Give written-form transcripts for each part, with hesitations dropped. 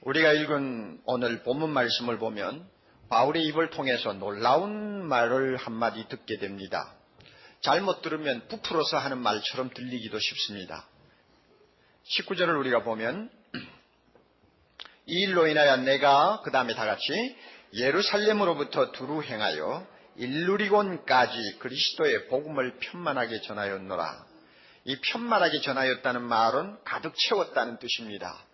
우리가 읽은 오늘 본문 말씀을 보면 바울의 입을 통해서 놀라운 말을 한마디 듣게 됩니다. 잘못 들으면 부풀어서 하는 말처럼 들리기도 쉽습니다. 19절을 우리가 보면 이 일로 인하여 내가 그 다음에 다 같이 예루살렘으로부터 두루 행하여 일루리곤까지 그리스도의 복음을 편만하게 전하였노라. 이 편만하게 전하였다는 말은 가득 채웠다는 뜻입니다.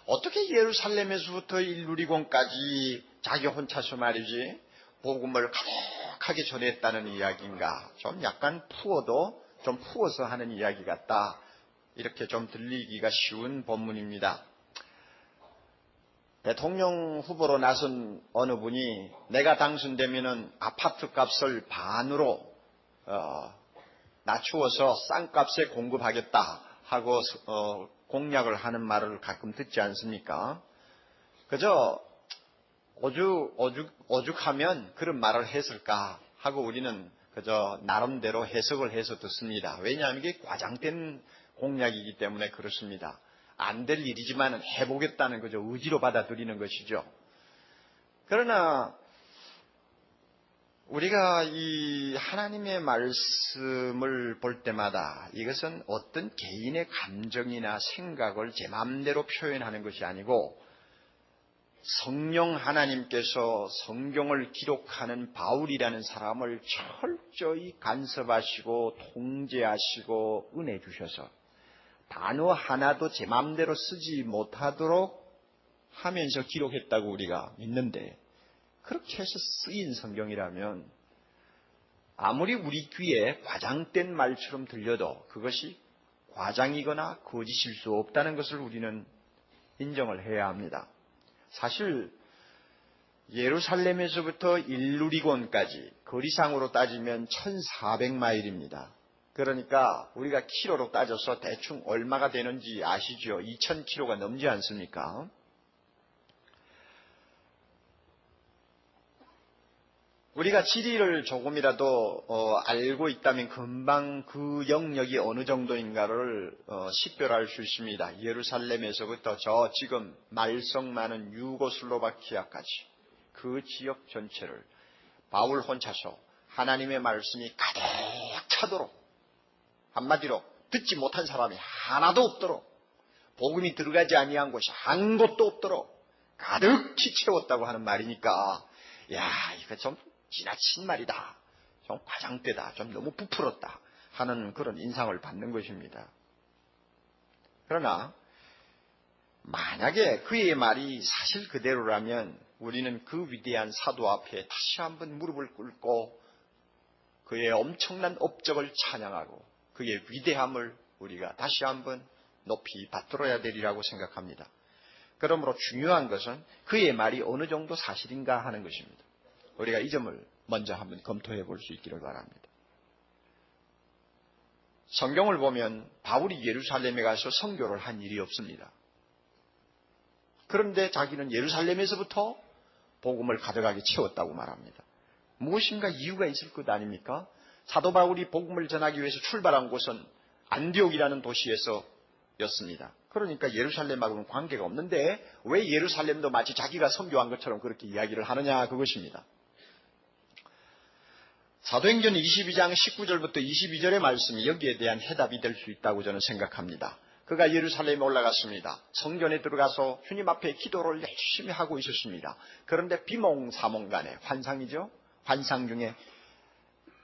어떻게 예루살렘에서부터 일루리곤까지 자기 혼자서 말이지 복음을 가득하게 전했다는 이야기인가? 좀 약간 좀 푸어서 하는 이야기 같다. 이렇게 좀 들리기가 쉬운 본문입니다. 대통령 후보로 나선 어느 분이 내가 당선되면은 아파트 값을 반으로 낮추어서 싼 값에 공급하겠다 하고 공약을 하는 말을 가끔 듣지 않습니까? 그저 오죽하면 그런 말을 했을까 하고 우리는 그저 나름대로 해석을 해서 듣습니다. 왜냐하면 이게 과장된 공약이기 때문에 그렇습니다. 안 될 일이지만 해보겠다는 그저 의지로 받아들이는 것이죠. 그러나 우리가 이 하나님의 말씀을 볼 때마다 이것은 어떤 개인의 감정이나 생각을 제 마음대로 표현하는 것이 아니고 성령 하나님께서 성경을 기록하는 바울이라는 사람을 철저히 간섭하시고 통제하시고 은혜 주셔서 단어 하나도 제 마음대로 쓰지 못하도록 하면서 기록했다고 우리가 믿는데, 그렇게 해서 쓰인 성경이라면 아무리 우리 귀에 과장된 말처럼 들려도 그것이 과장이거나 거짓일 수 없다는 것을 우리는 인정을 해야 합니다. 사실 예루살렘에서부터 일루리곤까지 거리상으로 따지면 1400마일입니다. 그러니까 우리가 키로로 따져서 대충 얼마가 되는지 아시죠? 2000km가 넘지 않습니까? 우리가 지리를 조금이라도 알고 있다면 금방 그 영역이 어느 정도인가를 식별할 수 있습니다. 예루살렘에서부터 저 지금 말썽 많은 유고슬로바키아까지 그 지역 전체를 바울 혼자서 하나님의 말씀이 가득 차도록, 한마디로 듣지 못한 사람이 하나도 없도록, 복음이 들어가지 아니한 곳이 한 곳도 없도록 가득히 채웠다고 하는 말이니까, 야, 이거 좀 지나친 말이다, 좀 과장되다, 좀 너무 부풀었다 하는 그런 인상을 받는 것입니다. 그러나 만약에 그의 말이 사실 그대로라면 우리는 그 위대한 사도 앞에 다시 한번 무릎을 꿇고 그의 엄청난 업적을 찬양하고 그의 위대함을 우리가 다시 한번 높이 받들어야 되리라고 생각합니다. 그러므로 중요한 것은 그의 말이 어느 정도 사실인가 하는 것입니다. 우리가 이 점을 먼저 한번 검토해 볼 수 있기를 바랍니다. 성경을 보면 바울이 예루살렘에 가서 선교를 한 일이 없습니다. 그런데 자기는 예루살렘에서부터 복음을 가득하게 채웠다고 말합니다. 무엇인가 이유가 있을 것 아닙니까? 사도 바울이 복음을 전하기 위해서 출발한 곳은 안디옥이라는 도시에서였습니다. 그러니까 예루살렘하고는 관계가 없는데 왜 예루살렘도 마치 자기가 선교한 것처럼 그렇게 이야기를 하느냐, 그것입니다. 사도행전 22장 19절부터 22절의 말씀이 여기에 대한 해답이 될 수 있다고 저는 생각합니다. 그가 예루살렘에 올라갔습니다. 성전에 들어가서 주님 앞에 기도를 열심히 하고 있었습니다. 그런데 비몽사몽간에 환상이죠. 환상 중에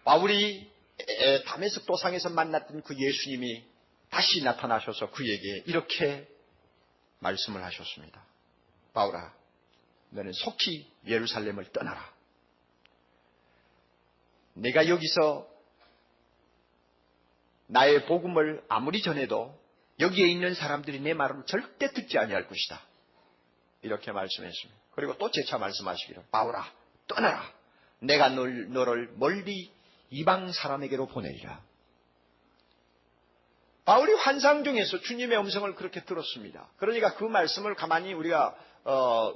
바울이 다메섹 도상에서 만났던 그 예수님이 다시 나타나셔서 그에게 이렇게 말씀을 하셨습니다. 바울아, 너는 속히 예루살렘을 떠나라. 내가 여기서 나의 복음을 아무리 전해도 여기에 있는 사람들이 내 말을 절대 듣지 아니할 것이다. 이렇게 말씀했습니다. 그리고 또 재차 말씀하시기를, 바울아, 떠나라. 내가 너를 멀리 이방 사람에게로 보내리라. 바울이 환상 중에서 주님의 음성을 그렇게 들었습니다. 그러니까 그 말씀을 가만히 우리가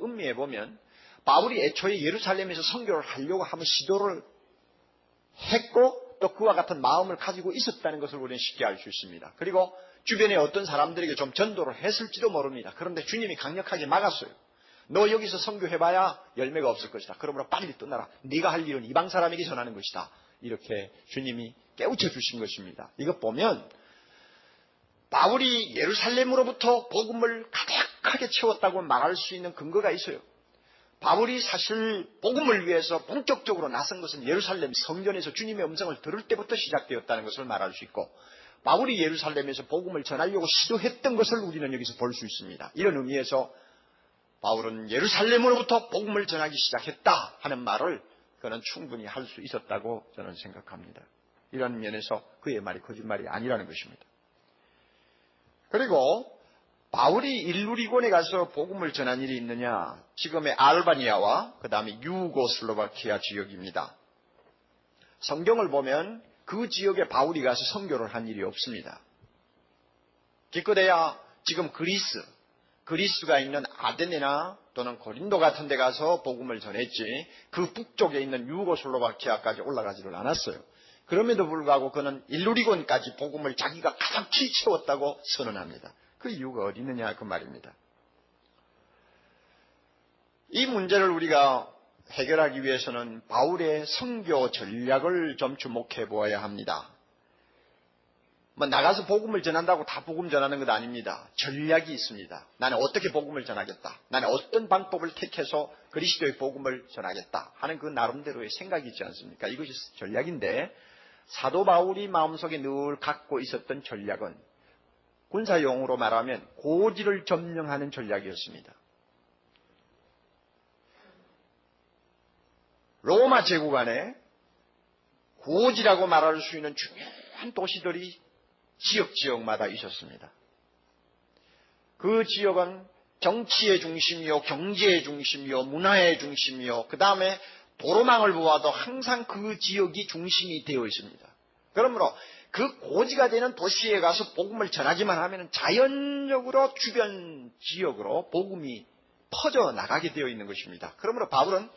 음미해 보면 바울이 애초에 예루살렘에서 선교를 하려고 하면 시도를 했고 또 그와 같은 마음을 가지고 있었다는 것을 우리는 쉽게 알 수 있습니다. 그리고 주변에 어떤 사람들에게 좀 전도를 했을지도 모릅니다. 그런데 주님이 강력하게 막았어요. 너 여기서 선교해봐야 열매가 없을 것이다. 그러므로 빨리 떠나라. 네가 할 일은 이방 사람에게 전하는 것이다. 이렇게 주님이 깨우쳐 주신 것입니다. 이것 보면 바울이 예루살렘으로부터 복음을 가득하게 채웠다고 말할 수 있는 근거가 있어요. 바울이 사실 복음을 위해서 본격적으로 나선 것은 예루살렘 성전에서 주님의 음성을 들을 때부터 시작되었다는 것을 말할 수 있고, 바울이 예루살렘에서 복음을 전하려고 시도했던 것을 우리는 여기서 볼 수 있습니다. 이런 의미에서 바울은 예루살렘으로부터 복음을 전하기 시작했다 하는 말을 그는 충분히 할 수 있었다고 저는 생각합니다. 이런 면에서 그의 말이 거짓말이 아니라는 것입니다. 그리고 바울이 일루리곤에 가서 복음을 전한 일이 있느냐? 지금의 알바니아와 그 다음에 유고슬로바키아 지역입니다. 성경을 보면 그 지역에 바울이 가서 선교를 한 일이 없습니다. 기껏해야 지금 그리스가 있는 아데네나 또는 고린도 같은 데 가서 복음을 전했지, 그 북쪽에 있는 유고슬로바키아까지 올라가지를 않았어요. 그럼에도 불구하고 그는 일루리곤까지 복음을 자기가 가득히 채웠다고 선언합니다. 그 이유가 어디 있느냐 그 말입니다. 이 문제를 우리가 해결하기 위해서는 바울의 선교 전략을 좀 주목해 보아야 합니다. 나가서 복음을 전한다고 다 복음 전하는 것 아닙니다. 전략이 있습니다. 나는 어떻게 복음을 전하겠다, 나는 어떤 방법을 택해서 그리스도의 복음을 전하겠다 하는 그 나름대로의 생각이 있지 않습니까? 이것이 전략인데, 사도 바울이 마음속에 늘 갖고 있었던 전략은 군사용어로 말하면 고지를 점령하는 전략이었습니다. 로마 제국 안에 고지라고 말할 수 있는 중요한 도시들이 지역마다 있었습니다. 그 지역은 정치의 중심이요, 경제의 중심이요, 문화의 중심이요, 그 다음에 도로망을 보아도 항상 그 지역이 중심이 되어 있습니다. 그러므로 그 고지가 되는 도시에 가서 복음을 전하기만 하면 자연적으로 주변 지역으로 복음이 퍼져나가게 되어 있는 것입니다. 그러므로 바울은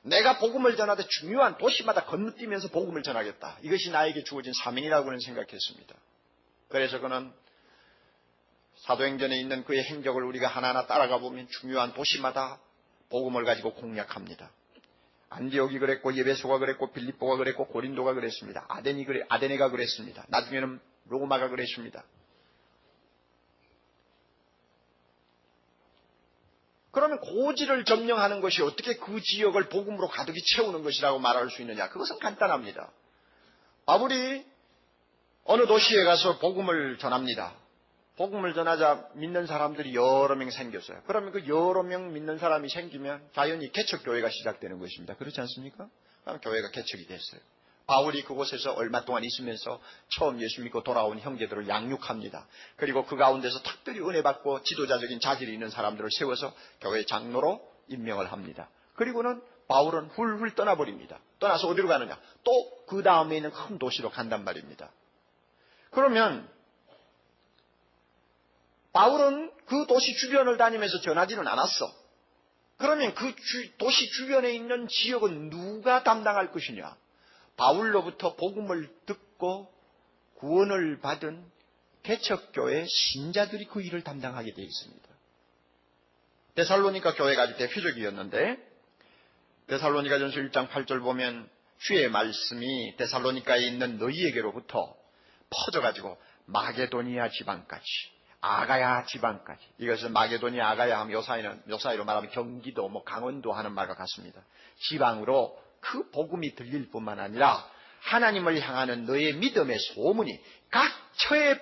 내가 복음을 전하되 중요한 도시마다 건너뛰면서 복음을 전하겠다, 이것이 나에게 주어진 사명이라고는 생각했습니다. 그래서 그는 사도행전에 있는 그의 행적을 우리가 하나하나 따라가 보면 중요한 도시마다 복음을 가지고 공략합니다. 안디옥이 그랬고, 예베소가 그랬고, 빌립보가 그랬고, 고린도가 그랬습니다. 아데네가 그랬습니다. 나중에는 로마가 그랬습니다. 그러면 고지를 점령하는 것이 어떻게 그 지역을 복음으로 가득히 채우는 것이라고 말할 수 있느냐? 그것은 간단합니다. 바울이 어느 도시에 가서 복음을 전합니다. 복음을 전하자 믿는 사람들이 여러 명 생겼어요. 그러면 그 여러 명 믿는 사람이 생기면 자연히 개척교회가 시작되는 것입니다. 그렇지 않습니까? 그럼 교회가 개척이 됐어요. 바울이 그곳에서 얼마 동안 있으면서 처음 예수 믿고 돌아온 형제들을 양육합니다. 그리고 그 가운데서 특별히 은혜 받고 지도자적인 자질이 있는 사람들을 세워서 교회 장로로 임명을 합니다. 그리고는 바울은 훌훌 떠나버립니다. 떠나서 어디로 가느냐? 또 그 다음에 있는 큰 도시로 간단 말입니다. 그러면 바울은 그 도시 주변을 다니면서 전하지는 않았어. 그러면 그 도시 주변에 있는 지역은 누가 담당할 것이냐? 바울로부터 복음을 듣고 구원을 받은 개척교회 신자들이 그 일을 담당하게 되어 있습니다. 데살로니가 교회가 아주 대표적이었는데, 데살로니가전서 1장 8절 보면 주의 말씀이 데살로니가에 있는 너희에게로부터 퍼져가지고 마게도니아 지방까지, 아가야 지방까지. 이것은 마게도니아, 아가야 하면 요사이로 말하면 경기도, 강원도 하는 말과 같습니다. 지방으로 그 복음이 들릴 뿐만 아니라 하나님을 향하는 너의 믿음의 소문이 각 처에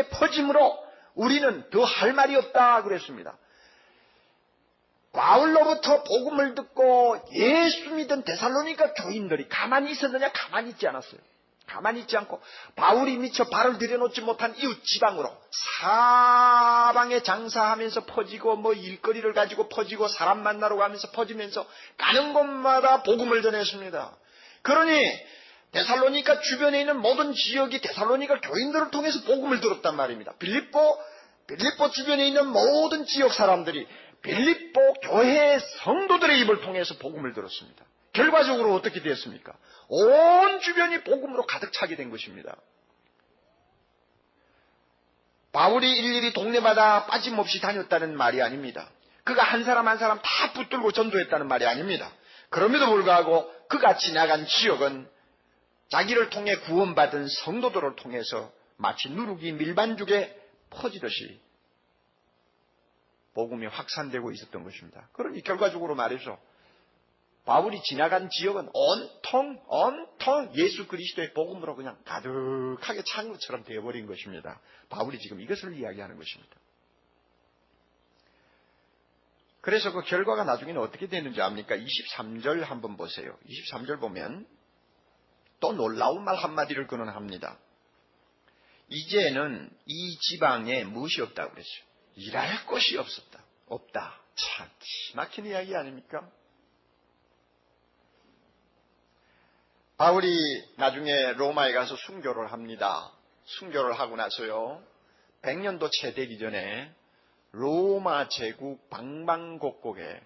퍼짐으로 우리는 더 할 말이 없다 그랬습니다. 바울로부터 복음을 듣고 예수 믿은 데살로니가 교인들이 가만히 있었느냐? 가만히 있지 않았어요. 가만히 있지 않고 바울이 미처 발을 들여놓지 못한 이웃 지방으로 사방에 장사하면서 퍼지고, 일거리를 가지고 퍼지고, 사람 만나러 가면서 퍼지면서 가는 곳마다 복음을 전했습니다. 그러니 데살로니가 주변에 있는 모든 지역이 데살로니가 교인들을 통해서 복음을 들었단 말입니다. 빌립보 주변에 있는 모든 지역 사람들이 빌립보 교회의 성도들의 입을 통해서 복음을 들었습니다. 결과적으로 어떻게 되었습니까? 온 주변이 복음으로 가득 차게 된 것입니다. 바울이 일일이 동네마다 빠짐없이 다녔다는 말이 아닙니다. 그가 한 사람 한 사람 다 붙들고 전도했다는 말이 아닙니다. 그럼에도 불구하고 그가 지나간 지역은 자기를 통해 구원받은 성도들을 통해서 마치 누룩이 밀반죽에 퍼지듯이 복음이 확산되고 있었던 것입니다. 그러니 결과적으로 말해서 바울이 지나간 지역은 온통 예수 그리스도의 복음으로 그냥 가득하게 찬 것처럼 되어버린 것입니다. 바울이 지금 이것을 이야기하는 것입니다. 그래서 그 결과가 나중에는 어떻게 되는지 압니까? 23절 한번 보세요. 23절 보면 또 놀라운 말 한마디를 그는 합니다. 이제는 이 지방에 무엇이 없다고 그랬어요. 일할 곳이 없다. 참 막힌 이야기 아닙니까? 바울이 나중에 로마에 가서 순교를 합니다. 순교를 하고 나서요. 100년도 채 되기 전에 로마 제국 방방곡곡에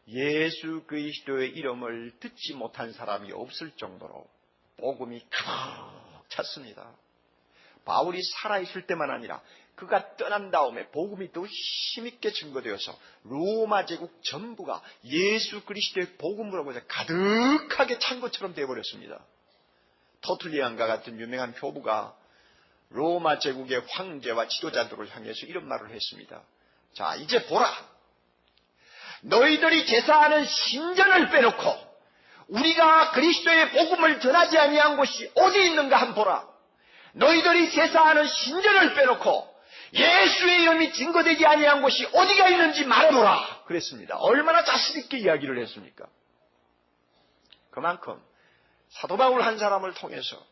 예수 그리스도의 이름을 듣지 못한 사람이 없을 정도로 복음이 가득 찼습니다. 바울이 살아있을 때만 아니라 그가 떠난 다음에 복음이 더 힘있게 증거되어서 로마 제국 전부가 예수 그리스도의 복음으로 가득하게 찬 것처럼 되어버렸습니다. 터툴리안과 같은 유명한 교부가 로마 제국의 황제와 지도자들을 향해서 이런 말을 했습니다. 자, 이제 보라. 너희들이 제사하는 신전을 빼놓고 우리가 그리스도의 복음을 전하지 아니한 곳이 어디 있는가 한번 보라. 너희들이 제사하는 신전을 빼놓고 예수의 이름이 증거되지 아니한 곳이 어디가 있는지 말해보라. 그랬습니다. 얼마나 자신있게 이야기를 했습니까? 그만큼 사도 바울 한 사람을 통해서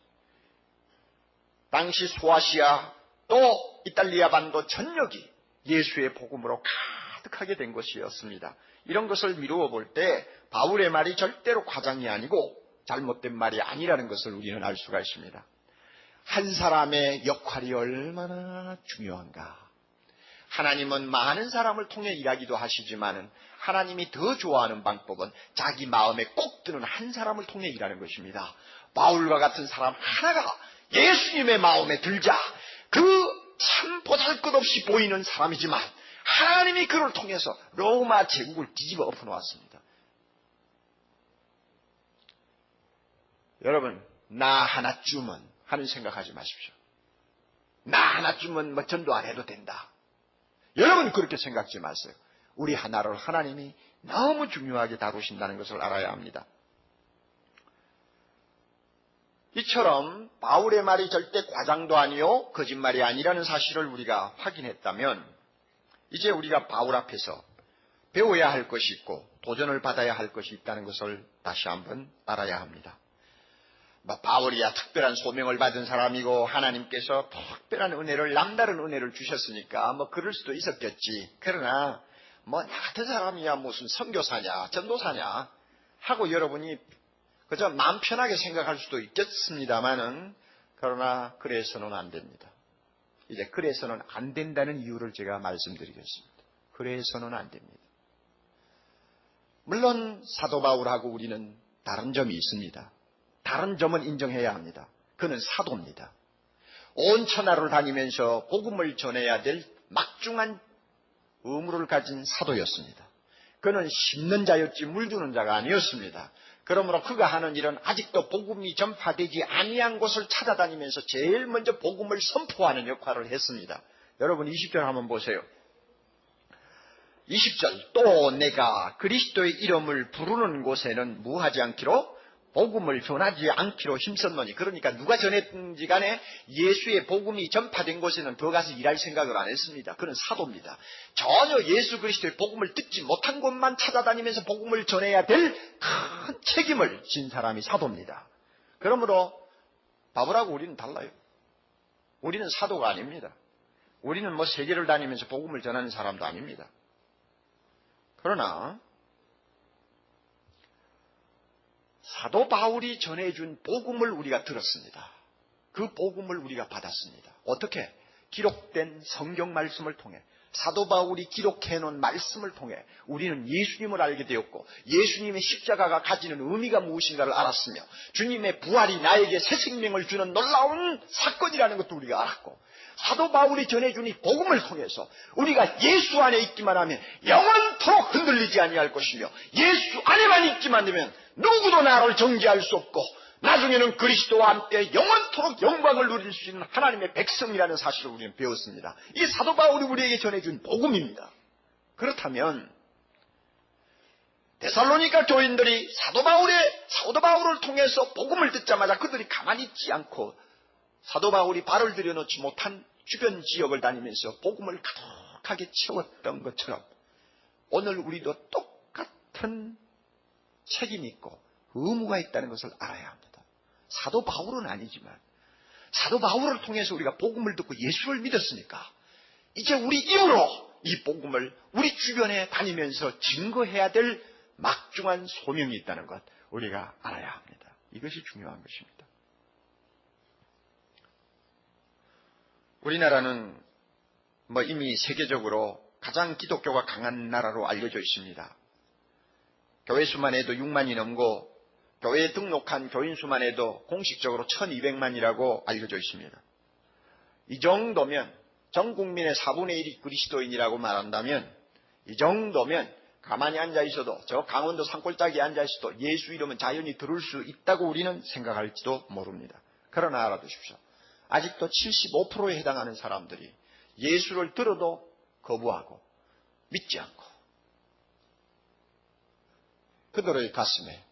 당시 소아시아 또 이탈리아 반도 전역이 예수의 복음으로 가득하게 된 것이었습니다. 이런 것을 미루어 볼 때 바울의 말이 절대로 과장이 아니고 잘못된 말이 아니라는 것을 우리는 알 수가 있습니다. 한 사람의 역할이 얼마나 중요한가. 하나님은 많은 사람을 통해 일하기도 하시지만 하나님이 더 좋아하는 방법은 자기 마음에 꼭 드는 한 사람을 통해 일하는 것입니다. 바울과 같은 사람 하나가 예수님의 마음에 들자 그 참 보잘것없이 보이는 사람이지만 하나님이 그를 통해서 로마 제국을 뒤집어 엎어놓았습니다. 여러분, 나 하나쯤은 하는 생각하지 마십시오. 나 하나쯤은 뭐 전도 안 해도 된다. 여러분 그렇게 생각하지 마세요. 우리 하나를 하나님이 너무 중요하게 다루신다는 것을 알아야 합니다. 이처럼 바울의 말이 절대 과장도 아니요 거짓말이 아니라는 사실을 우리가 확인했다면 이제 우리가 바울 앞에서 배워야 할 것이 있고 도전을 받아야 할 것이 있다는 것을 다시 한번 알아야 합니다. 바울이야 특별한 소명을 받은 사람이고 하나님께서 특별한 은혜를 남다른 은혜를 주셨으니까 그럴 수도 있었겠지. 그러나 나 같은 사람이야 무슨 선교사냐 전도사냐 하고 여러분이 그저 마음 편하게 생각할 수도 있겠습니다만은 그러나 그래서는 안 됩니다. 이제 그래서는 안 된다는 이유를 제가 말씀드리겠습니다. 그래서는 안 됩니다. 물론 사도 바울하고 우리는 다른 점이 있습니다. 다른 점은 인정해야 합니다. 그는 사도입니다. 온 천하를 다니면서 복음을 전해야 될 막중한 의무를 가진 사도였습니다. 그는 심는 자였지 물두는 자가 아니었습니다. 그러므로 그가 하는 일은 아직도 복음이 전파되지 아니한 곳을 찾아다니면서 제일 먼저 복음을 선포하는 역할을 했습니다. 여러분 20절 한번 보세요. 20절 또 내가 그리스도의 이름을 부르는 곳에는 무하지 않기로 복음을 전하지 않기로 힘썼노니. 그러니까 누가 전했든지 간에 예수의 복음이 전파된 곳에는 더 가서 일할 생각을 안 했습니다. 그는 사도입니다. 전혀 예수 그리스도의 복음을 듣지 못한 곳만 찾아다니면서 복음을 전해야 될 큰 책임을 진 사람이 사도입니다. 그러므로 바울하고 우리는 달라요. 우리는 사도가 아닙니다. 우리는 세계를 다니면서 복음을 전하는 사람도 아닙니다. 그러나 사도 바울이 전해준 복음을 우리가 들었습니다. 그 복음을 우리가 받았습니다. 어떻게? 기록된 성경 말씀을 통해 사도 바울이 기록해놓은 말씀을 통해 우리는 예수님을 알게 되었고 예수님의 십자가가 가지는 의미가 무엇인가를 알았으며 주님의 부활이 나에게 새 생명을 주는 놀라운 사건이라는 것도 우리가 알았고 사도 바울이 전해준 이 복음을 통해서 우리가 예수 안에 있기만 하면 영원토록 흔들리지 아니할 것이며 예수 안에만 있기만 되면 누구도 나를 정죄할 수 없고 나중에는 그리스도와 함께 영원토록 영광을 누릴 수 있는 하나님의 백성이라는 사실을 우리는 배웠습니다. 이 사도 바울이 우리에게 전해준 복음입니다. 그렇다면 데살로니가 교인들이 사도 바울을 통해서 복음을 듣자마자 그들이 가만히 있지 않고 사도 바울이 발을 들여놓지 못한 주변 지역을 다니면서 복음을 가득하게 채웠던 것처럼 오늘 우리도 똑같은 책임이 있고 의무가 있다는 것을 알아야 합니다. 사도 바울은 아니지만 사도 바울을 통해서 우리가 복음을 듣고 예수를 믿었으니까 이제 우리 입으로 이 복음을 우리 주변에 다니면서 증거해야 될 막중한 소명이 있다는 것 우리가 알아야 합니다. 이것이 중요한 것입니다. 우리나라는 이미 세계적으로 가장 기독교가 강한 나라로 알려져 있습니다. 교회 수만 해도 6만이 넘고 교회에 등록한 교인 수만 해도 공식적으로 1200만이라고 알려져 있습니다. 이 정도면 전 국민의 4분의 1이 그리스도인이라고 말한다면 이 정도면 가만히 앉아있어도 저 강원도 산골짜기에 앉아있어도 예수 이름은 자연히 들을 수 있다고 우리는 생각할지도 모릅니다. 그러나 알아두십시오. 아직도 75%에 해당하는 사람들이 예수를 들어도 거부하고 믿지 않고 그들의 가슴에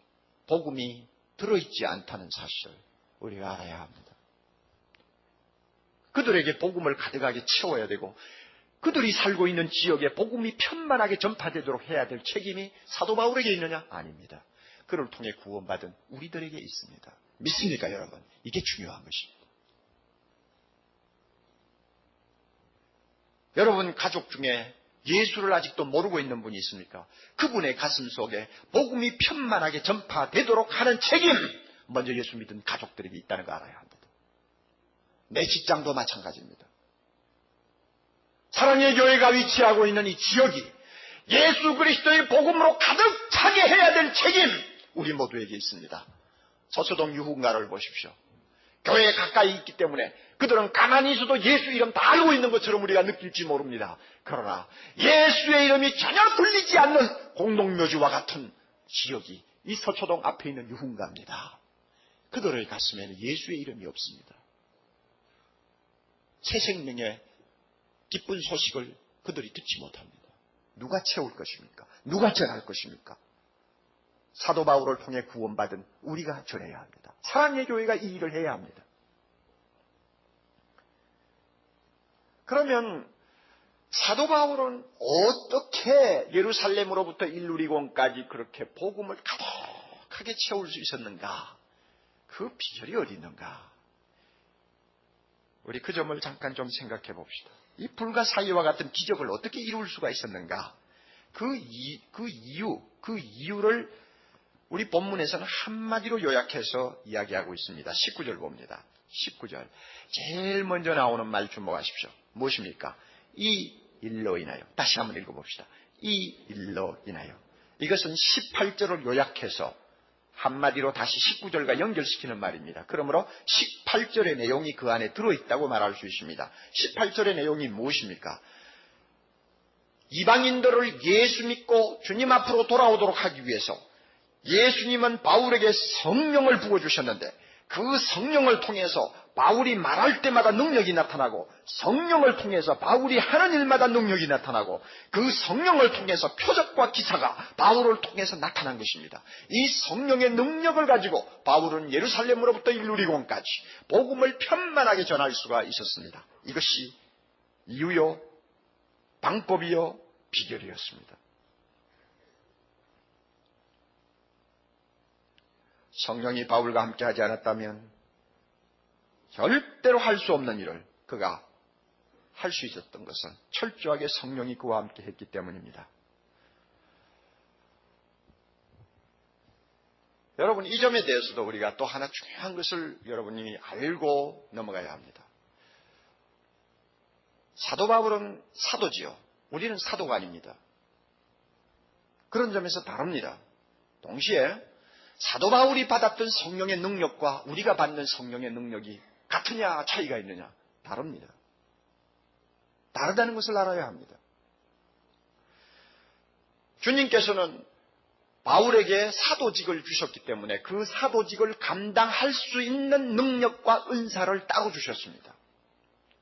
복음이 들어있지 않다는 사실을 우리가 알아야 합니다. 그들에게 복음을 가득하게 채워야 되고 그들이 살고 있는 지역에 복음이 편만하게 전파되도록 해야 될 책임이 사도 바울에게 있느냐? 아닙니다. 그를 통해 구원받은 우리들에게 있습니다. 믿습니까 여러분? 이게 중요한 것입니다. 여러분 가족 중에 예수를 아직도 모르고 있는 분이 있습니까? 그분의 가슴 속에 복음이 편만하게 전파되도록 하는 책임 먼저 예수 믿은 가족들에게 있다는 거 알아야 합니다. 내 직장도 마찬가지입니다. 사랑의 교회가 위치하고 있는 이 지역이 예수 그리스도의 복음으로 가득 차게 해야 될 책임 우리 모두에게 있습니다. 서초동 유흥가를 보십시오. 교회에 가까이 있기 때문에 그들은 가만히 있어도 예수 이름 다 알고 있는 것처럼 우리가 느낄지 모릅니다. 그러나 예수의 이름이 전혀 들리지 않는 공동묘지와 같은 지역이 이 서초동 앞에 있는 유흥가입니다. 그들의 가슴에는 예수의 이름이 없습니다. 새 생명의 기쁜 소식을 그들이 듣지 못합니다. 누가 채울 것입니까? 누가 전할 것입니까? 사도 바울을 통해 구원받은 우리가 전해야 합니다. 사랑의 교회가 이 일을 해야 합니다. 그러면 사도 바울은 어떻게 예루살렘으로부터 일루리곤까지 그렇게 복음을 가득하게 채울 수 있었는가? 그 비결이 어디 있는가? 우리 그 점을 잠깐 좀 생각해 봅시다. 이 불가사의와 같은 기적을 어떻게 이룰 수가 있었는가? 그 이유를 우리 본문에서는 한마디로 요약해서 이야기하고 있습니다. 19절 봅니다. 19절. 제일 먼저 나오는 말 주목하십시오. 무엇입니까? 이 일로 인하여. 다시 한번 읽어봅시다. 이 일로 인하여. 이것은 18절을 요약해서 한마디로 다시 19절과 연결시키는 말입니다. 그러므로 18절의 내용이 그 안에 들어있다고 말할 수 있습니다. 18절의 내용이 무엇입니까? 이방인들을 예수 믿고 주님 앞으로 돌아오도록 하기 위해서 예수님은 바울에게 성령을 부어주셨는데 그 성령을 통해서 바울이 말할 때마다 능력이 나타나고 성령을 통해서 바울이 하는 일마다 능력이 나타나고 그 성령을 통해서 표적과 기사가 바울을 통해서 나타난 것입니다. 이 성령의 능력을 가지고 바울은 예루살렘으로부터 일루리곤까지 복음을 편만하게 전할 수가 있었습니다. 이것이 이유요, 방법이요, 비결이었습니다. 성령이 바울과 함께 하지 않았다면 절대로 할 수 없는 일을 그가 할 수 있었던 것은 철저하게 성령이 그와 함께 했기 때문입니다. 여러분, 이 점에 대해서도 우리가 또 하나 중요한 것을 여러분이 알고 넘어가야 합니다. 사도 바울은 사도지요. 우리는 사도가 아닙니다. 그런 점에서 다릅니다. 동시에 사도 바울이 받았던 성령의 능력과 우리가 받는 성령의 능력이 같으냐 차이가 있느냐 다릅니다. 다르다는 것을 알아야 합니다. 주님께서는 바울에게 사도직을 주셨기 때문에 그 사도직을 감당할 수 있는 능력과 은사를 따로 주셨습니다.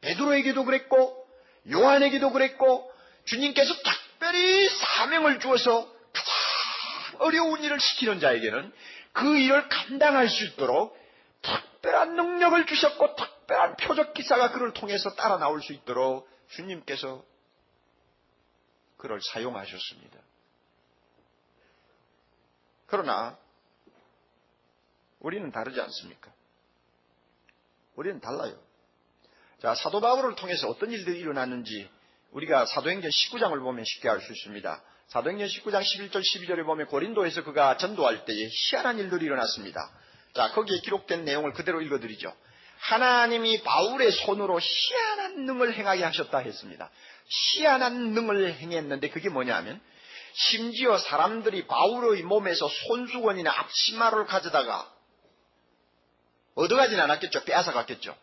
베드로에게도 그랬고 요한에게도 그랬고 주님께서 특별히 사명을 주어서 가장 어려운 일을 시키는 자에게는 그 일을 감당할 수 있도록 특별한 능력을 주셨고 특별한 표적 기사가 그를 통해서 따라 나올 수 있도록 주님께서 그를 사용하셨습니다. 그러나 우리는 다르지 않습니까? 우리는 달라요. 자, 사도 바울을 통해서 어떤 일들이 일어났는지 우리가 사도행전 19장을 보면 쉽게 알 수 있습니다. 사도행전 19장 11절 12절에 보면 고린도에서 그가 전도할 때에 희한한 일들이 일어났습니다. 자, 거기에 기록된 내용을 그대로 읽어드리죠. 하나님이 바울의 손으로 희한한 능을 행하게 하셨다 했습니다. 희한한 능을 행했는데 그게 뭐냐면 심지어 사람들이 바울의 몸에서 손수건이나 앞치마를 가져다가 얻어가진 않았겠죠. 빼앗아 갔겠죠.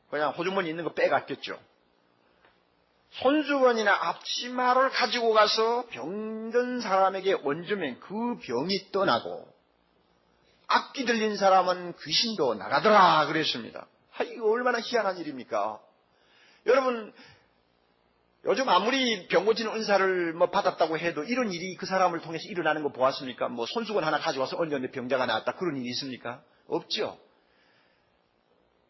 그냥 호주머니 있는 거 빼갔겠죠. 손수건이나 앞치마를 가지고 가서 병든 사람에게 얹으면 그 병이 떠나고 악기 들린 사람은 귀신도 나가더라 그랬습니다. 이거 얼마나 희한한 일입니까? 여러분 요즘 아무리 병 고치는 은사를 받았다고 해도 이런 일이 그 사람을 통해서 일어나는 거 보았습니까? 손수건 하나 가져와서 얹었는데 병자가 나왔다 그런 일이 있습니까? 없죠.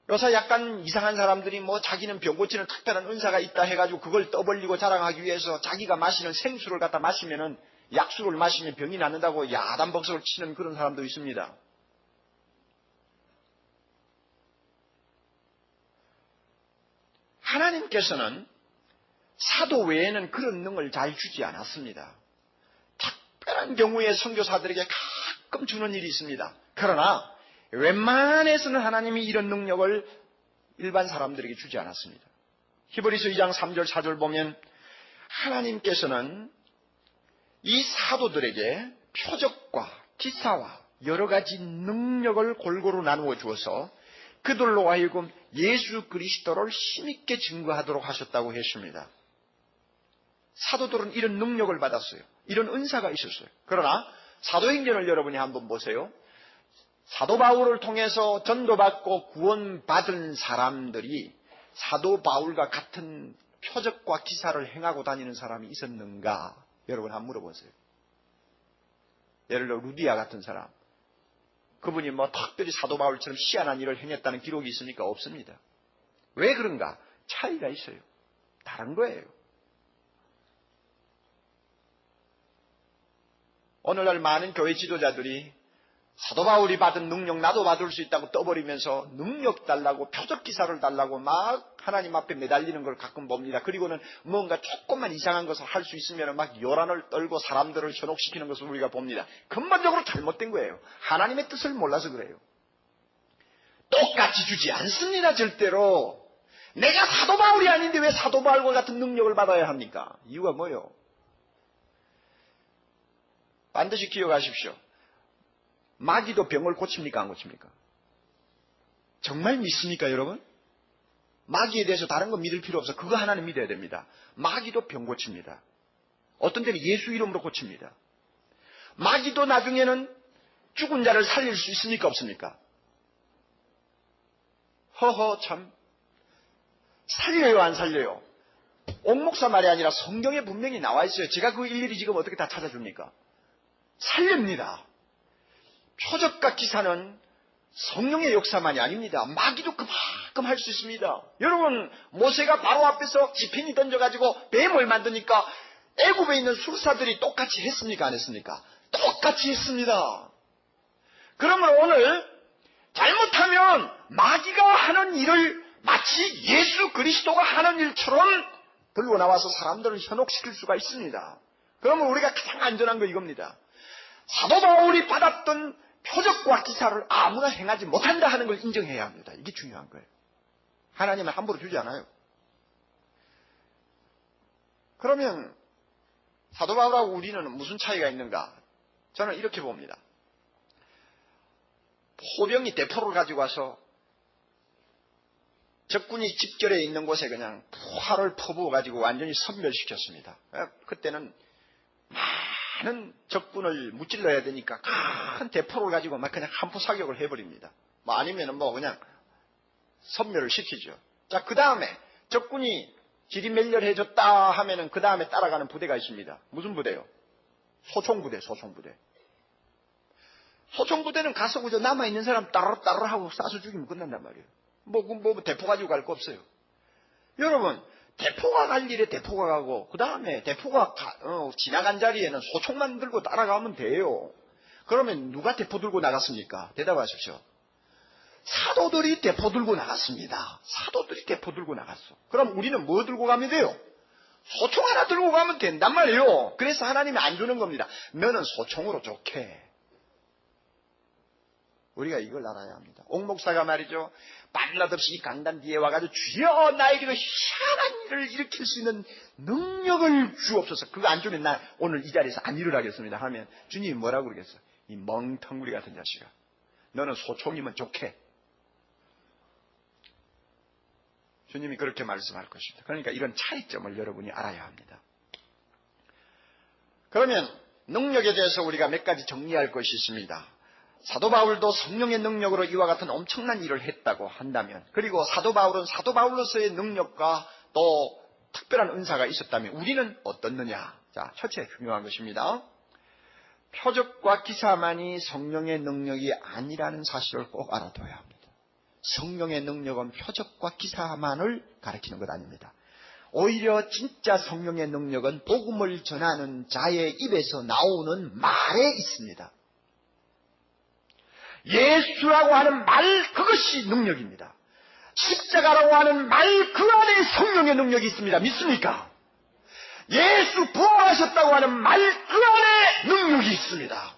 요새 약간 이상한 사람들이 자기는 병 고치는 특별한 은사가 있다 해가지고 그걸 떠벌리고 자랑하기 위해서 자기가 마시는 생수를 갖다 마시면은 약수를 마시면 병이 낫는다고 야단벅석을 치는 그런 사람도 있습니다. 하나님께서는 사도 외에는 그런 능을 잘 주지 않았습니다. 특별한 경우에 선교사들에게 가끔 주는 일이 있습니다. 그러나 웬만해서는 하나님이 이런 능력을 일반 사람들에게 주지 않았습니다. 히브리서 2장 3절 4절 보면 하나님께서는 이 사도들에게 표적과 기사와 여러 가지 능력을 골고루 나누어 주어서 그들로 하여금 예수 그리스도를 힘있게 증거하도록 하셨다고 했습니다. 사도들은 이런 능력을 받았어요. 이런 은사가 있었어요. 그러나 사도행전을 여러분이 한번 보세요. 사도 바울을 통해서 전도받고 구원받은 사람들이 사도 바울과 같은 표적과 기사를 행하고 다니는 사람이 있었는가? 여러분 한번 물어보세요. 예를 들어 루디아 같은 사람. 그분이 특별히 사도 바울처럼 희한한 일을 행했다는 기록이 있습니까? 없습니다. 왜 그런가? 차이가 있어요. 다른 거예요. 오늘날 많은 교회 지도자들이 사도 바울이 받은 능력 나도 받을 수 있다고 떠버리면서 능력 달라고 표적 기사를 달라고 막 하나님 앞에 매달리는 걸 가끔 봅니다. 그리고는 뭔가 조금만 이상한 것을 할 수 있으면 막 요란을 떨고 사람들을 현혹시키는 것을 우리가 봅니다. 근본적으로 잘못된 거예요. 하나님의 뜻을 몰라서 그래요. 똑같이 주지 않습니다. 절대로. 내가 사도 바울이 아닌데 왜 사도 바울과 같은 능력을 받아야 합니까? 이유가 뭐예요? 반드시 기억하십시오. 마귀도 병을 고칩니까? 안 고칩니까? 정말 믿습니까, 여러분? 마귀에 대해서 다른 거 믿을 필요 없어. 그거 하나는 믿어야 됩니다. 마귀도 병 고칩니다. 어떤 때는 예수 이름으로 고칩니다. 마귀도 나중에는 죽은 자를 살릴 수 있습니까? 없습니까? 허허 참. 살려요, 안 살려요? 옥목사 말이 아니라 성경에 분명히 나와 있어요. 제가 그 일일이 지금 어떻게 다 찾아줍니까? 살립니다. 표적과 기사는 성령의 역사만이 아닙니다. 마귀도 그만큼 할 수 있습니다. 여러분, 모세가 바로 앞에서 지팡이 던져가지고 뱀을 만드니까 애굽에 있는 술사들이 똑같이 했습니까? 안 했습니까? 똑같이 했습니다. 그러면 오늘 잘못하면 마귀가 하는 일을 마치 예수 그리스도가 하는 일처럼 들고 나와서 사람들을 현혹시킬 수가 있습니다. 그러면 우리가 가장 안전한 거 이겁니다. 사도 바울이 받았던 표적과 기사를 아무나 행하지 못한다 하는 걸 인정해야 합니다. 이게 중요한 거예요. 하나님은 함부로 주지 않아요. 그러면 사도 바울하고 우리는 무슨 차이가 있는가? 저는 이렇게 봅니다. 포병이 대포를 가지고 와서 적군이 집결해 있는 곳에 그냥 활을 퍼부어가지고 완전히 섬멸시켰습니다. 그때는 많은 적군을 무찔러야 되니까 큰 대포를 가지고 막 그냥 한포 사격을 해버립니다. 뭐 아니면은 뭐 그냥 섬멸을 시키죠. 자, 그 다음에 적군이 지리멸렬해졌다 하면은 그 다음에 따라가는 부대가 있습니다. 무슨 부대요? 소총부대, 소총부대. 소총부대는 가서 그저 남아있는 사람 따르따르 하고 쏴서 죽이면 끝난단 말이에요. 뭐 대포 가지고 갈 거 없어요. 여러분, 대포가 갈 일에 대포가 가고, 그 다음에 대포가 지나간 자리에는 소총만 들고 따라가면 돼요. 그러면 누가 대포 들고 나갔습니까? 대답하십시오. 사도들이 대포 들고 나갔습니다. 사도들이 대포 들고 나갔어. 그럼 우리는 뭐 들고 가면 돼요? 소총 하나 들고 가면 된단 말이에요. 그래서 하나님이 안 주는 겁니다. 너는 소총으로 좋게. 우리가 이걸 알아야 합니다. 옥 목사가 말이죠. 밤낮없이 이 강단 뒤에 와가지고 주여 나에게도 희한한 일을 일으킬 수 있는 능력을 주옵소서. 그거 안 주면 나 오늘 이 자리에서 안 일어나겠습니다 하면 주님이 뭐라고 그러겠어? 이 멍텅구리 같은 자식아. 너는 소총이면 좋게. 주님이 그렇게 말씀할 것입니다. 그러니까 이런 차이점을 여러분이 알아야 합니다. 그러면 능력에 대해서 우리가 몇 가지 정리할 것이 있습니다. 사도 바울도 성령의 능력으로 이와 같은 엄청난 일을 했다고 한다면, 그리고 사도 바울은 사도 바울로서의 능력과 또 특별한 은사가 있었다면 우리는 어떻느냐? 자, 첫째 중요한 것입니다. 표적과 기사만이 성령의 능력이 아니라는 사실을 꼭 알아둬야 합니다. 성령의 능력은 표적과 기사만을 가리키는 것 아닙니다. 오히려 진짜 성령의 능력은 복음을 전하는 자의 입에서 나오는 말에 있습니다. 예수라고 하는 말, 그것이 능력입니다. 십자가라고 하는 말, 그 안에 성령의 능력이 있습니다. 믿습니까? 예수 부활하셨다고 하는 말, 그 안에 능력이 있습니다.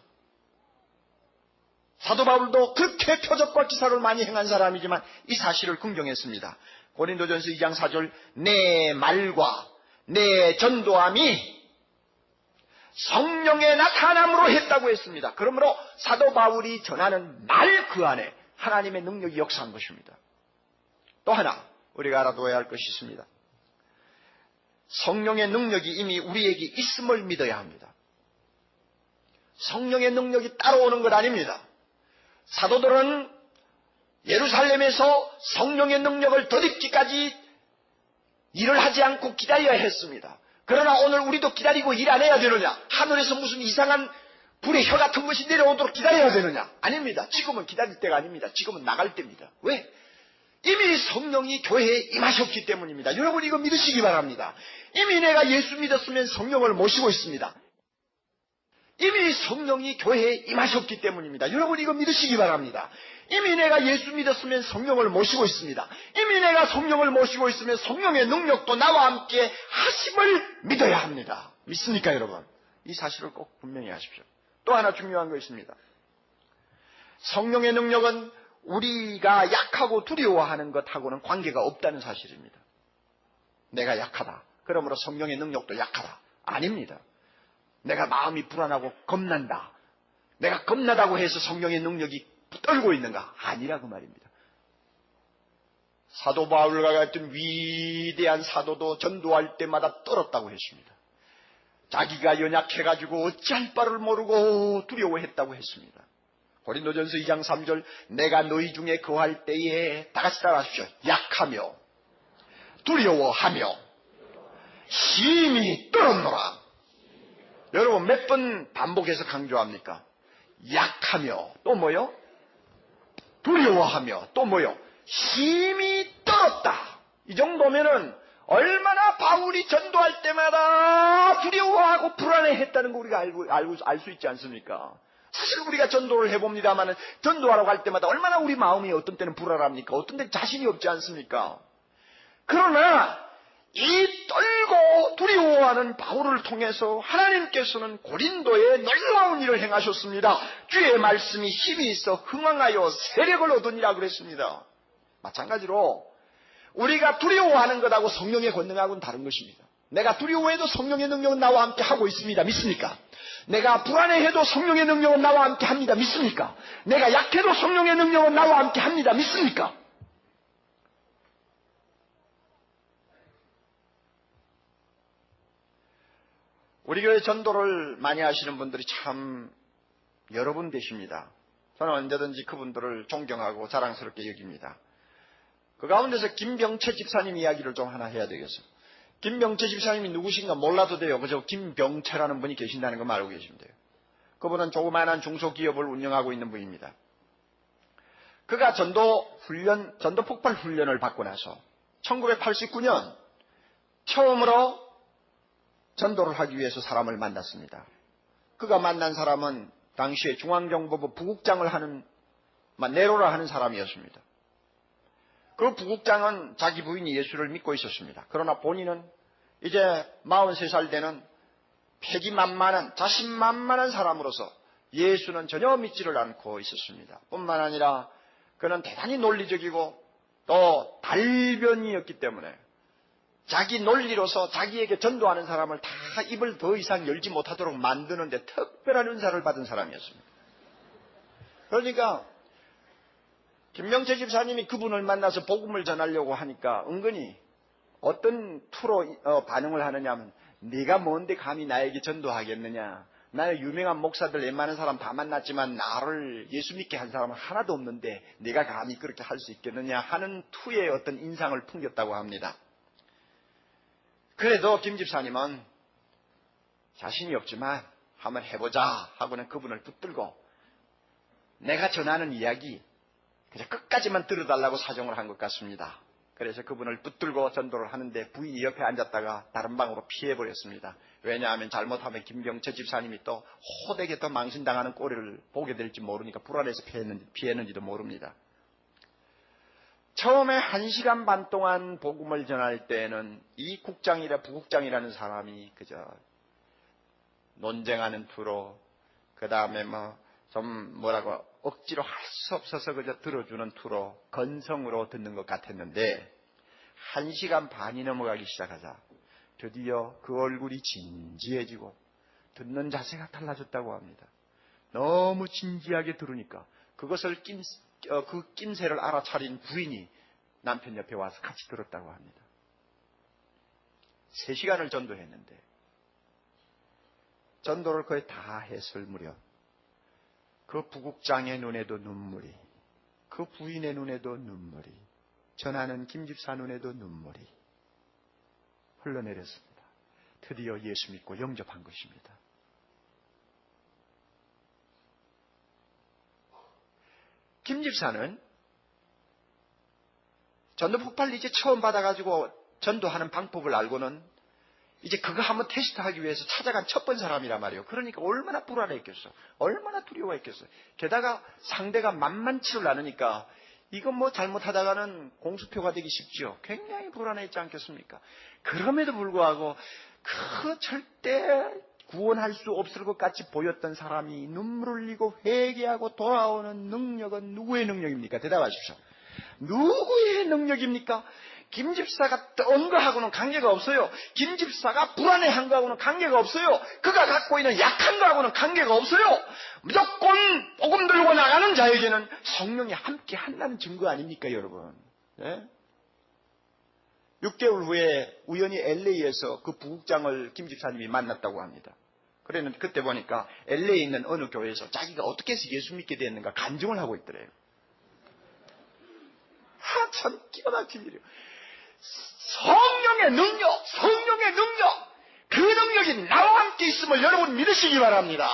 사도 바울도 그렇게 표적과 기사를 많이 행한 사람이지만 이 사실을 긍정했습니다. 고린도전서 2장 4절, 내 말과 내 전도함이 성령의 나타남으로 했다고 했습니다. 그러므로 사도 바울이 전하는 말 그 안에 하나님의 능력이 역사한 것입니다. 또 하나 우리가 알아둬야 할 것이 있습니다. 성령의 능력이 이미 우리에게 있음을 믿어야 합니다. 성령의 능력이 따라오는 것 아닙니다. 사도들은 예루살렘에서 성령의 능력을 덧입기까지 일을 하지 않고 기다려야 했습니다. 그러나 오늘 우리도 기다리고 일 안 해야 되느냐? 하늘에서 무슨 이상한 불의 혀 같은 것이 내려오도록 기다려야 되느냐? 아닙니다. 지금은 기다릴 때가 아닙니다. 지금은 나갈 때입니다. 왜? 이미 성령이 교회에 임하셨기 때문입니다. 여러분 이거 믿으시기 바랍니다. 이미 내가 예수 믿었으면 성령을 모시고 있습니다. 이미 성령이 교회에 임하셨기 때문입니다. 여러분 이거 믿으시기 바랍니다. 이미 내가 예수 믿었으면 성령을 모시고 있습니다. 이미 내가 성령을 모시고 있으면 성령의 능력도 나와 함께 하심을 믿어야 합니다. 믿습니까 여러분? 이 사실을 꼭 분명히 하십시오. 또 하나 중요한 거 있습니다. 성령의 능력은 우리가 약하고 두려워하는 것하고는 관계가 없다는 사실입니다. 내가 약하다. 그러므로 성령의 능력도 약하다. 아닙니다. 내가 마음이 불안하고 겁난다. 내가 겁나다고 해서 성령의 능력이 떨고 있는가? 아니라고 말입니다. 사도 바울과 같은 위대한 사도도 전도할 때마다 떨었다고 했습니다. 자기가 연약해가지고 어찌할 바를 모르고 두려워했다고 했습니다. 고린도전서 2장 3절, 내가 너희 중에 거할 때에 다 같이 따라하십시오. 약하며 두려워하며 심히 떨었노라. 여러분 몇 번 반복해서 강조합니까? 약하며 또 뭐요? 두려워하며 또 뭐요? 심히 떨었다. 이 정도면은 얼마나 바울이 전도할 때마다 두려워하고 불안해했다는 거 우리가 알 수 있지 않습니까? 사실 우리가 전도를 해봅니다만 전도하러 갈 때마다 얼마나 우리 마음이 어떤 때는 불안합니까? 어떤 때는 자신이 없지 않습니까? 그러나 이 떨고 두려워하는 바울을 통해서 하나님께서는 고린도에 놀라운 일을 행하셨습니다. 주의 말씀이 힘이 있어 흥왕하여 세력을 얻으니라 그랬습니다. 마찬가지로 우리가 두려워하는 것하고 성령의 권능하고는 다른 것입니다. 내가 두려워해도 성령의 능력은 나와 함께 하고 있습니다. 믿습니까? 내가 불안해해도 성령의 능력은 나와 함께 합니다. 믿습니까? 내가 약해도 성령의 능력은 나와 함께 합니다. 믿습니까? 우리 교회 전도를 많이 하시는 분들이 참 여러 분 계십니다. 저는 언제든지 그분들을 존경하고 자랑스럽게 여깁니다. 그 가운데서 김병채 집사님 이야기를 좀 하나 해야 되겠어요. 김병채 집사님이 누구신가 몰라도 돼요. 그저 김병채라는 분이 계신다는 것만 알고 계시면 돼요. 그분은 조그마한 중소기업을 운영하고 있는 분입니다. 그가 전도 폭발 훈련을 받고 나서 1989년 처음으로 전도를 하기 위해서 사람을 만났습니다. 그가 만난 사람은 당시에 중앙정보부 부국장을 하는 네로라 하는 사람이었습니다. 그 부국장은 자기 부인이 예수를 믿고 있었습니다. 그러나 본인은 이제 43살 되는 패기만만한 자신만만한 사람으로서 예수는 전혀 믿지를 않고 있었습니다. 뿐만 아니라 그는 대단히 논리적이고 또 달변이었기 때문에 자기 논리로서 자기에게 전도하는 사람을 다 입을 더 이상 열지 못하도록 만드는데 특별한 은사를 받은 사람이었습니다. 그러니까 김병채 집사님이 그분을 만나서 복음을 전하려고 하니까 은근히 어떤 투로 반응을 하느냐 하면 네가 뭔데 감히 나에게 전도하겠느냐. 나의 유명한 목사들 웬만한 사람 다 만났지만 나를 예수 믿게 한 사람은 하나도 없는데 네가 감히 그렇게 할 수 있겠느냐 하는 투의 어떤 인상을 풍겼다고 합니다. 그래도 김 집사님은 자신이 없지만 한번 해보자 하고는 그분을 붙들고 내가 전하는 이야기 그냥 끝까지만 들어달라고 사정을 한 것 같습니다. 그래서 그분을 붙들고 전도를 하는데 부인이 옆에 앉았다가 다른 방으로 피해버렸습니다. 왜냐하면 잘못하면 김병채 집사님이 또 호되게 또 망신당하는 꼴을 보게 될지 모르니까 불안해서 피했는지도 모릅니다. 처음에 1시간 반 동안 복음을 전할 때는 이 부국장이라는 사람이 그저 논쟁하는 투로 그 다음에 억지로 할 수 없어서 그저 들어주는 투로 건성으로 듣는 것 같았는데 1시간 반이 넘어가기 시작하자 드디어 그 얼굴이 진지해지고 듣는 자세가 달라졌다고 합니다. 너무 진지하게 들으니까 그것을 그 낌새를 알아차린 부인이 남편 옆에 와서 같이 들었다고 합니다. 3시간을 전도했는데 전도를 거의 다 했을 무렵 그 부국장의 눈에도 눈물이, 그 부인의 눈에도 눈물이, 전하는 김집사 눈에도 눈물이 흘러내렸습니다. 드디어 예수 믿고 영접한 것입니다. 김집사는 전도 폭발 이제 처음 받아가지고 전도하는 방법을 알고는 이제 그거 한번 테스트하기 위해서 찾아간 첫 번 사람이란 말이에요. 그러니까 얼마나 불안했겠어. 얼마나 두려워했겠어. 게다가 상대가 만만치를 않으니까 이건 잘못하다가는 공수표가 되기 쉽죠. 굉장히 불안했지 않겠습니까? 그럼에도 불구하고 그 절대 구원할 수 없을 것 같이 보였던 사람이 눈물을 흘리고 회개하고 돌아오는 능력은 누구의 능력입니까? 대답하십시오. 누구의 능력입니까? 김집사가 떤 거하고는 관계가 없어요. 김집사가 불안해한 거하고는 관계가 없어요. 그가 갖고 있는 약한 거하고는 관계가 없어요. 무조건 복음 들고 나가는 자에게는 성령이 함께 한다는 증거 아닙니까, 여러분? 네? 6개월 후에 우연히 LA에서 그 부국장을 김집사님이 만났다고 합니다. 그랬는데 그때 보니까 LA에 있는 어느 교회에서 자기가 어떻게 해서 예수 믿게 됐는가 간증을 하고 있더래요. 참 기가 막힌 일이에요. 성령의 능력, 그 능력이 나와 함께 있음을 여러분 믿으시기 바랍니다.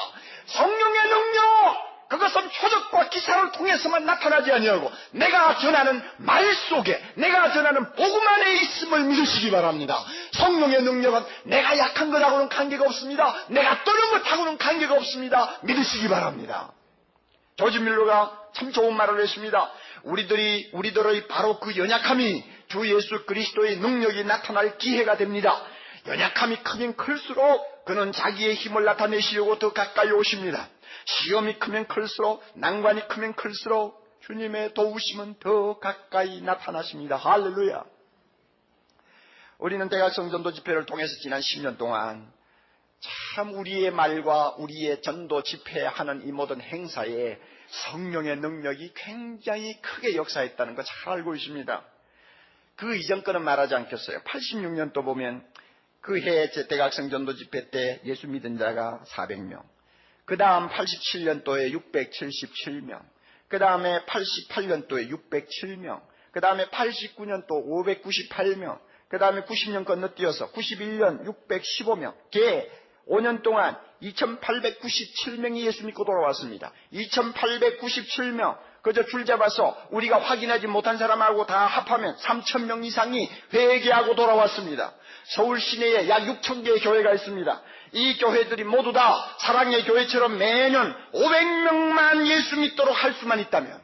성령의 능력, 그것은 표적과 기사를 통해서만 나타나지 아니하고 내가 전하는 말 속에, 내가 전하는 복음 안에 있음을 믿으시기 바랍니다. 성령의 능력은 내가 약한 것하고는 관계가 없습니다. 내가 떠는 것하고는 관계가 없습니다. 믿으시기 바랍니다. 조지 밀러가 참 좋은 말을 했습니다. 우리들의 바로 그 연약함이 주 예수 그리스도의 능력이 나타날 기회가 됩니다. 연약함이 크면 클수록 그는 자기의 힘을 나타내시려고 더 가까이 오십니다. 시험이 크면 클수록, 난관이 크면 클수록 주님의 도우심은 더 가까이 나타나십니다. 할렐루야. 우리는 대각성 전도 집회를 통해서 지난 10년 동안 참 우리의 말과 우리의 전도 집회하는 이 모든 행사에 성령의 능력이 굉장히 크게 역사했다는 거 잘 알고 있습니다. 그 이전 거는 말하지 않겠어요. 86년도 보면 그 해 대각성 전도 집회 때 예수 믿은 자가 400명, 그 다음 87년도에 677명, 그 다음에 88년도에 607명, 그 다음에 89년도 598명, 그 다음에 90년 건너뛰어서 91년 615명, 개 5년 동안 2897명이 예수 믿고 돌아왔습니다. 2897명, 그저 줄 잡아서 우리가 확인하지 못한 사람하고 다 합하면 3000명 이상이 회개하고 돌아왔습니다. 서울 시내에 약 6000개의 교회가 있습니다. 이 교회들이 모두 다 사랑의 교회처럼 매년 500명만 예수 믿도록 할 수만 있다면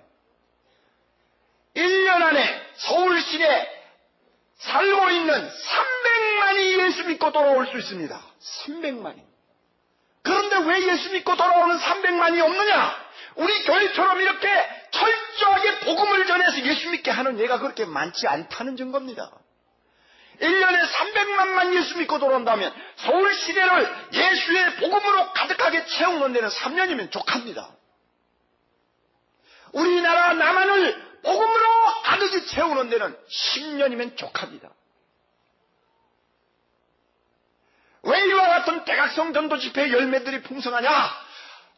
1년 안에 서울 시내에 살고 있는 300만이 예수 믿고 돌아올 수 있습니다. 300만이. 그런데 왜 예수 믿고 돌아오는 300만이 없느냐? 우리 교회처럼 이렇게 철저하게 복음을 전해서 예수 믿게 하는 예가 그렇게 많지 않다는 증거입니다. 1년에 300만만 예수 믿고 돌아온다면 서울 시내를 예수의 복음으로 가득하게 채우는 데는 3년이면 족합니다. 우리나라 남한을 복음으로 가득히 채우는 데는 10년이면 족합니다. 왜 이와 같은 대각성 전도 집회의 열매들이 풍성하냐?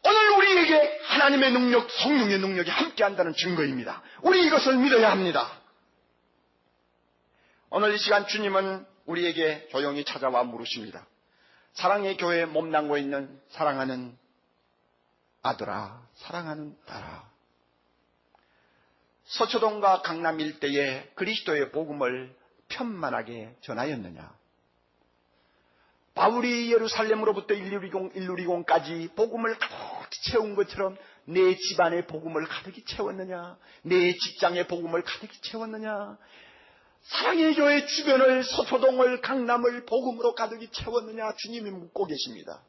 오늘 우리에게 하나님의 능력, 성령의 능력이 함께한다는 증거입니다. 우리 이것을 믿어야 합니다. 오늘 이 시간 주님은 우리에게 조용히 찾아와 물으십니다. 사랑의 교회에 몸담고 있는 사랑하는 아들아, 사랑하는 딸아, 서초동과 강남 일대에 그리스도의 복음을 편만하게 전하였느냐? 바울이 예루살렘으로부터 1120까지 복음을 가득히 채운 것처럼 내 집안의 복음을 가득히 채웠느냐? 내 직장의 복음을 가득히 채웠느냐? 사랑의 교회 주변을, 서초동을, 강남을 복음으로 가득히 채웠느냐? 주님이 묻고 계십니다.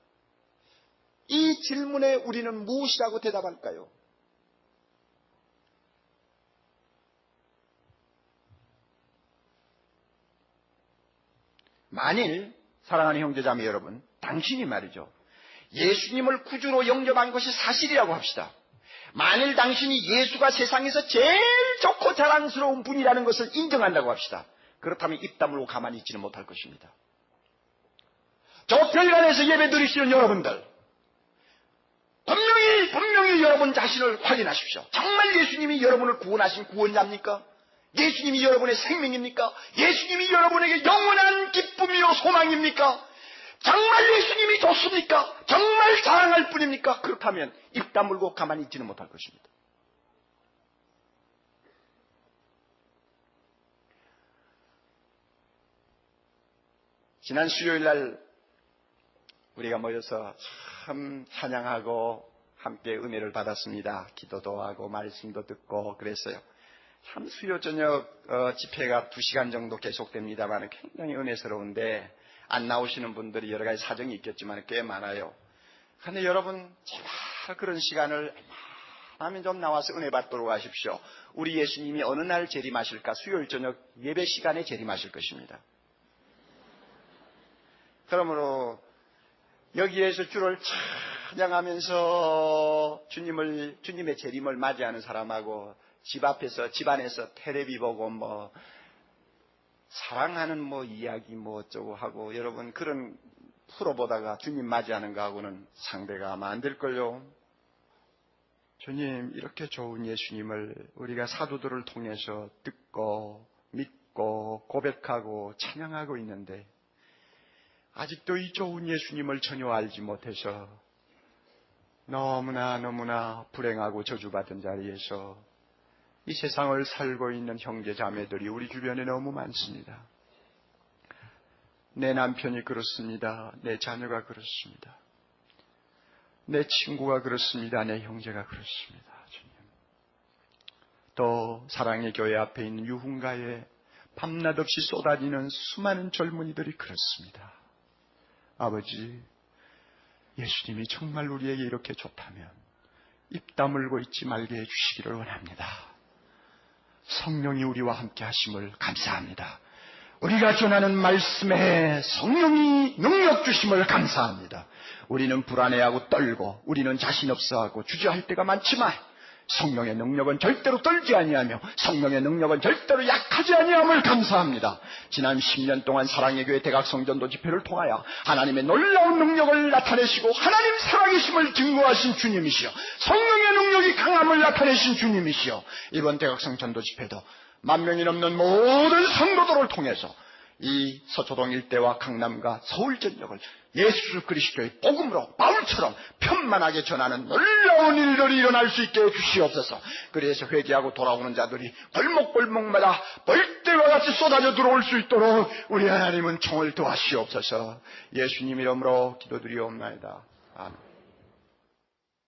이 질문에 우리는 무엇이라고 대답할까요? 만일 사랑하는 형제자매 여러분, 당신이 말이죠, 예수님을 구주로 영접한 것이 사실이라고 합시다. 만일 당신이 예수가 세상에서 제일 좋고 자랑스러운 분이라는 것을 인정한다고 합시다. 그렇다면 입 다물고 가만히 있지는 못할 것입니다. 저 별관에서 예배 드리시는 여러분들, 분명히 여러분 자신을 확인하십시오. 정말 예수님이 여러분을 구원하신 구원자입니까? 예수님이 여러분의 생명입니까? 예수님이 여러분에게 영원한 기쁨이요 소망입니까? 정말 예수님이 좋습니까? 정말 사랑할 뿐입니까? 그렇다면 입 다물고 가만히 있지는 못할 것입니다. 지난 수요일 날 우리가 모여서 참 찬양하고 함께 은혜를 받았습니다. 기도도 하고 말씀도 듣고 그랬어요. 참 수요 저녁 집회가 2시간 정도 계속됩니다만 굉장히 은혜스러운데 안 나오시는 분들이 여러 가지 사정이 있겠지만 꽤 많아요. 그런데 여러분 제발 그런 시간을 하면 좀 나와서 은혜 받도록 하십시오. 우리 예수님이 어느 날 재림하실까? 수요일 저녁 예배 시간에 재림하실 것입니다. 그러므로 여기에서 주를 찬양하면서 주님의 재림을 맞이하는 사람하고 집 앞에서, 집 안에서 텔레비 보고 사랑하는 이야기 어쩌고 하고 여러분 그런 프로 보다가 주님 맞이하는 거하고는 상대가 아마 안 될걸요. 주님, 이렇게 좋은 예수님을 우리가 사도들을 통해서 듣고 믿고 고백하고 찬양하고 있는데 아직도 이 좋은 예수님을 전혀 알지 못해서 너무나 불행하고 저주받은 자리에서 이 세상을 살고 있는 형제 자매들이 우리 주변에 너무 많습니다. 내 남편이 그렇습니다. 내 자녀가 그렇습니다. 내 친구가 그렇습니다. 내 형제가 그렇습니다. 주님. 또 사랑의 교회 앞에 있는 유흥가에 밤낮 없이 쏟아지는 수많은 젊은이들이 그렇습니다. 아버지, 예수님이 정말 우리에게 이렇게 좋다면 입 다물고 있지 말게 해주시기를 원합니다. 성령이 우리와 함께 하심을 감사합니다. 우리가 전하는 말씀에 성령이 능력 주심을 감사합니다. 우리는 불안해하고 떨고 우리는 자신 없어하고 주저할 때가 많지만 성령의 능력은 절대로 떨지 아니하며 성령의 능력은 절대로 약하지 아니함을 감사합니다. 지난 10년 동안 사랑의 교회 대각성전도 집회를 통하여 하나님의 놀라운 능력을 나타내시고 하나님 살아계심을 증거하신 주님이시여, 성령의 능력이 강함을 나타내신 주님이시여, 이번 대각성전도 집회도 10,000명이 넘는 모든 성도들을 통해서 이 서초동 일대와 강남과 서울 전역을 예수 그리스도의 복음으로 바울처럼 편만하게 전하는 놀라운 일들이 일어날 수 있게 해주시옵소서. 그래서 회개하고 돌아오는 자들이 골목골목마다 벌떼와 같이 쏟아져 들어올 수 있도록 우리 하나님은 총을 도하시옵소서. 예수님 이름으로 기도드리옵나이다. 아멘.